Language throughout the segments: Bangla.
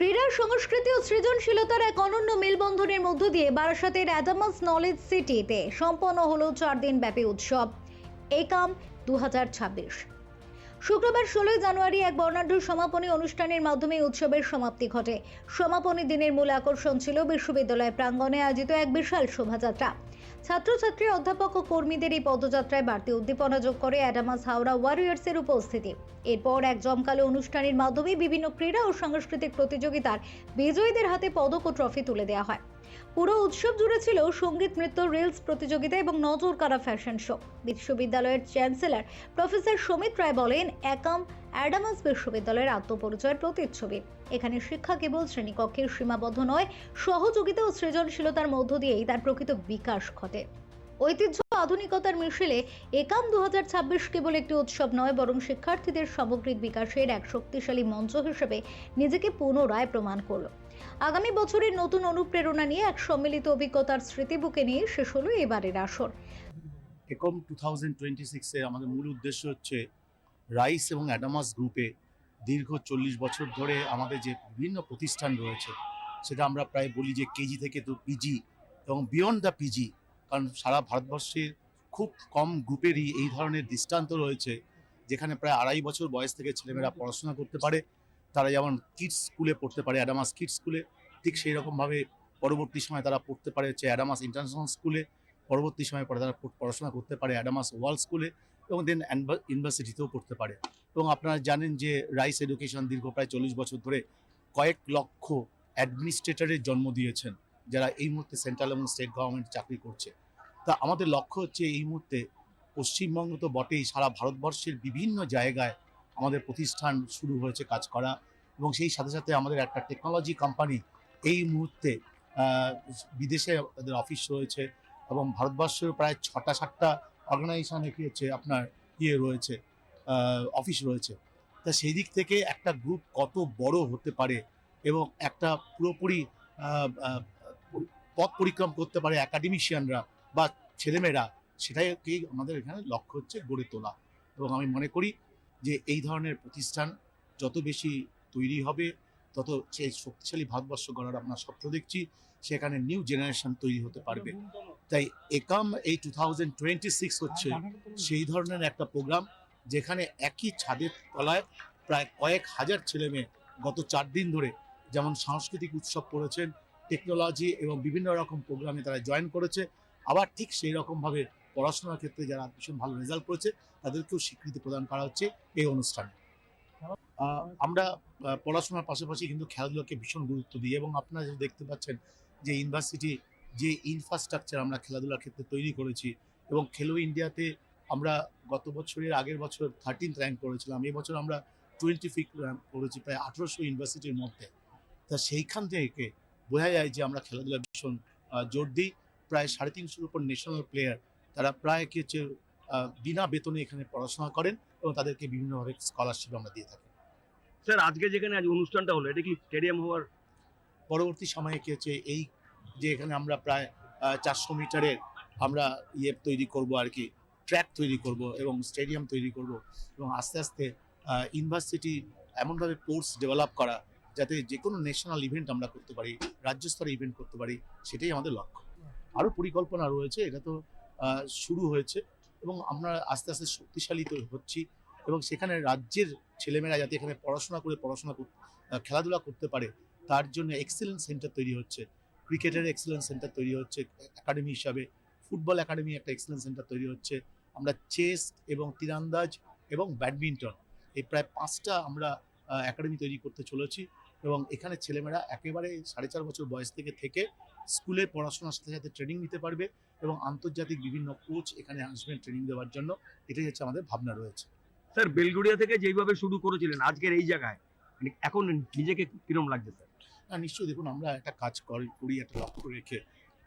ক্রীড়া সংস্কৃতি ও সৃজনশীলতার এক অনন্য মেলবন্ধনের মধ্য দিয়ে বারাসাতের অ্যাডামাস নলেজ সিটিতে সম্পন্ন হলো 4 দিন ব্যাপী উৎসব একাম 2026। শুক্রবার 16 জানুয়ারি এক বর্ণাঢ্য সমাপনী অনুষ্ঠানের মাধ্যমে উৎসবের সমাপ্তি ঘটে। সমাপনী দিনের মূল আকর্ষণ ছিল বিশ্ববিদ্যালয় প্রাঙ্গণে আয়োজিত এক বিশাল শোভাযাত্রা। ছাত্রছাত্রী, অধ্যাপক ও কর্মীদের এই পদযাত্রায় বাড়তি উদ্দীপনা যোগ করে অ্যাডামাস হাওড়া ওয়ারিয়র্সের উপস্থিতি। এরপর এক জমকালো অনুষ্ঠানের মাধ্যমে বিভিন্ন ক্রীড়া ও সাংস্কৃতিক প্রতিযোগিতার বিজয়ীদের হাতে পদক ও ট্রফি তুলে দেওয়া হয়। পুরো উৎসব জুড়ে ছিল সঙ্গীত, নৃত্য, রিলস প্রতিযোগিতা এবং নজর কাড়া ফ্যাশন শো। বিশ্ববিদ্যালয়ের চ্যান্সেলর প্রফেসর সমিত রায় বলেন, একাম অ্যাডামাস বিশ্ববিদ্যালয়ের আত্মপরিচয়ের প্রতিচ্ছবি। এখানে শিক্ষা কেবল শ্রেণীকক্ষের সীমাবদ্ধ নয়, সহযোগিতা ও সৃজনশীলতার মধ্য দিয়েই তার প্রকৃত বিকাশ ঘটে। ঐতিহ্য আধুনিকতার মিশেলে একাম 2026 কেবল একটি উৎসব নয়, বরং শিক্ষার্থীদের সামগ্রিক বিকাশের এক শক্তিশালী মঞ্চ হিসেবে নিজেকে পুনরায় প্রমাণ করল। আগামী বছরের নতুন অনুপ্রেরণা নিয়ে এক সম্মিলিত অভিজ্ঞতার স্মৃতি বুকে নিয়ে শেষ হলো এবারের আসর। একাম 2026 আমাদের মূল উদ্দেশ্য হচ্ছে রাইস এবং অ্যাডামাস গ্রুপে দীর্ঘ 40 বছর ধরে আমাদের যে বিভিন্ন প্রতিষ্ঠান রয়েছে, সেটা আমরা প্রায় বলি যে কেজি থেকে তো পিজি এবং বিয়ন্ড দ্য পিজি, কারণ সারা ভারতবর্ষের খুব কম গ্রুপেরই এই ধরনের দৃষ্টান্ত রয়েছে যেখানে প্রায় 2.5 বছর বয়স থেকে ছেলেমেয়েরা পড়াশোনা করতে পারে। তারা যেমন কিডস স্কুলে পড়তে পারে অ্যাডামাস কিডস স্কুলে, ঠিক সেই রকমভাবে পরবর্তী সময় তারা পড়তে পারে হচ্ছে অ্যাডামাস ইন্টারন্যাশনাল স্কুলে, পরবর্তী সময় পরে তারা পড়াশোনা করতে পারে অ্যাডামাস ওয়ার্ল্ড স্কুলে এবং দেন ইউনিভার্সিটিতেও পড়তে পারে। এবং আপনারা জানেন যে রাইস এডুকেশন দীর্ঘ প্রায় 40 বছর ধরে কয়েক লক্ষ অ্যাডমিনিস্ট্রেটরের জন্ম দিয়েছেন, যারা এই মুহূর্তে সেন্ট্রাল এবং স্টেট গভর্নমেন্ট চাকরি করছে। তা আমাদের লক্ষ্য হচ্ছে এই মুহূর্তে পশ্চিমবঙ্গ তো বটেই, সারা ভারতবর্ষের বিভিন্ন জায়গায় আমাদের প্রতিষ্ঠান শুরু হয়েছে কাজ করা, এবং সেই সাথে সাথে আমাদের একটা টেকনোলজি কোম্পানি এই মুহূর্তে বিদেশে তাদের অফিস রয়েছে এবং ভারতবর্ষের প্রায় 6টা-7টা অর্গানাইজেশন হচ্ছে আপনার রয়েছে, অফিস রয়েছে। তা সেই দিক থেকে একটা গ্রুপ কত বড় হতে পারে এবং একটা পুরোপুরি পথ পরিক্রম করতে পারে একাডেমিশিয়ানরা বা ছেলেমেয়েরা, সেটাই আমাদের এখানে লক্ষ্য হচ্ছে গড়ে তোলা। এবং আমি মনে করি যে এই ধরনের প্রতিষ্ঠান যত বেশি তৈরি হবে, তত সেই শক্তিশালী ভারতবর্ষ গড়ার আমরা স্বপ্ন দেখছি, সেখানে নিউ জেনারেশন তৈরি হতে পারবে। তাই একাম এই 2026 হচ্ছে সেই ধরনের একটা প্রোগ্রাম যেখানে একই ছাদের তলায় প্রায় কয়েক হাজার ছেলেমেয়ে গত 4 দিন ধরে যেমন সাংস্কৃতিক উৎসব করেছেন, টেকনোলজি এবং বিভিন্ন রকম প্রোগ্রামে তারা জয়েন করেছে, আবার ঠিক সেই রকমভাবে পড়াশোনার ক্ষেত্রে যারা ভীষণ ভালো রেজাল্ট করেছে তাদেরকেও স্বীকৃতি প্রদান করা হচ্ছে এই অনুষ্ঠানে। আমরা পড়াশোনার পাশাপাশি কিন্তু খেলাধুলাকে ভীষণ গুরুত্ব দিই, এবং আপনারা যে দেখতে পাচ্ছেন যে ইউনিভার্সিটি যে ইনফ্রাস্ট্রাকচার আমরা খেলাধুলার ক্ষেত্রে তৈরি করেছি, এবং খেলো ইন্ডিয়াতে আমরা গত বছরের আগের বছর 13th র্যাঙ্ক করেছিলাম, এই বছর আমরা 25th র্যাঙ্ক করেছি প্রায় 1800 ইউনিভার্সিটির মধ্যে। তা সেইখান থেকে বোঝা যায় যে আমরা খেলাধুলা ভীষণ জোর দিই। প্রায় 350-এর উপর ন্যাশনাল প্লেয়ার তারা প্রায় কি হচ্ছে বিনা বেতনে এখানে পড়াশোনা করেন এবং তাদেরকে বিভিন্নভাবে স্কলারশিপ আমরা দিয়ে থাকি। স্যার, আজকে যেখানে আজ অনুষ্ঠানটা হলো, এটা কি স্টেডিয়াম হওয়ার পরবর্তী সময়ে কি হচ্ছে এই যে এখানে আমরা প্রায় 400 মিটারের আমরা তৈরি করব আর কি, ট্র্যাক তৈরি করব এবং স্টেডিয়াম তৈরি করব, এবং আস্তে আস্তে ইউনিভার্সিটি এমনভাবে কোর্স ডেভেলপ করা যাতে যে কোনো ন্যাশনাল ইভেন্ট আমরা করতে পারি, রাজ্য স্তরে ইভেন্ট করতে পারি, সেটাই আমাদের লক্ষ্য। আরও পরিকল্পনা রয়েছে, এটা তো শুরু হয়েছে এবং আমরা আস্তে আস্তে শক্তিশালী তো হচ্ছি, এবং সেখানে রাজ্যের ছেলেমেয়েরা যাতে এখানে খেলাধুলা করতে পারে তার জন্য এক্সেলেন্স সেন্টার তৈরি হচ্ছে, ক্রিকেটের এক্সেলেন্স সেন্টার তৈরি হচ্ছে একাডেমি হিসাবে, ফুটবল একাডেমি একটা এক্সেলেন্স সেন্টার তৈরি হচ্ছে, আমরা চেস এবং তীরন্দাজ এবং ব্যাডমিন্টন এই প্রায় 5টা আমরা একাডেমি তৈরি করতে চলেছি, এবং এখানে ছেলেমেয়েরা একেবারে 4.5 বছর বয়স থেকে স্কুলে পড়াশোনার সাথে সাথে ট্রেনিং নিতে পারবে, এবং আন্তর্জাতিক বিভিন্ন কোচ এখানে আসবেন ট্রেনিং দেওয়ার জন্য। এটাই হচ্ছে আমাদের ভাবনা রয়েছে। স্যার, বেলগুড়িয়া থেকে যেইভাবে শুরু করেছিলেন আজকের এই জায়গায়, মানে এখন নিজেকে কিরম লাগছে স্যার? না, নিশ্চয়ই দেখুন, আমরা একটা কাজ করি একটা লক্ষ্য রেখে।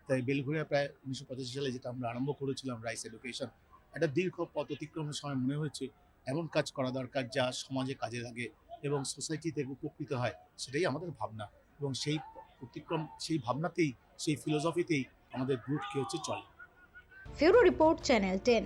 তাই বেলঘরিয়া প্রায় 1985 সালে যেটা আমরা আরম্ভ করেছিলাম রাইস এডুকেশন, একটা দীর্ঘ পথ অতিক্রমের সময় মনে হয়েছে এমন কাজ করা দরকার যা সমাজে কাজে লাগে এবং সোসাইটিতে উপকৃত হয়, সেটাই আমাদের ভাবনা, এবং সেই ভাবনাতেই, সেই ফিলোসফিতেই আমাদের গ্রুপ কি হচ্ছে চলে। ফিউরো রিপোর্ট, চ্যানেল 10।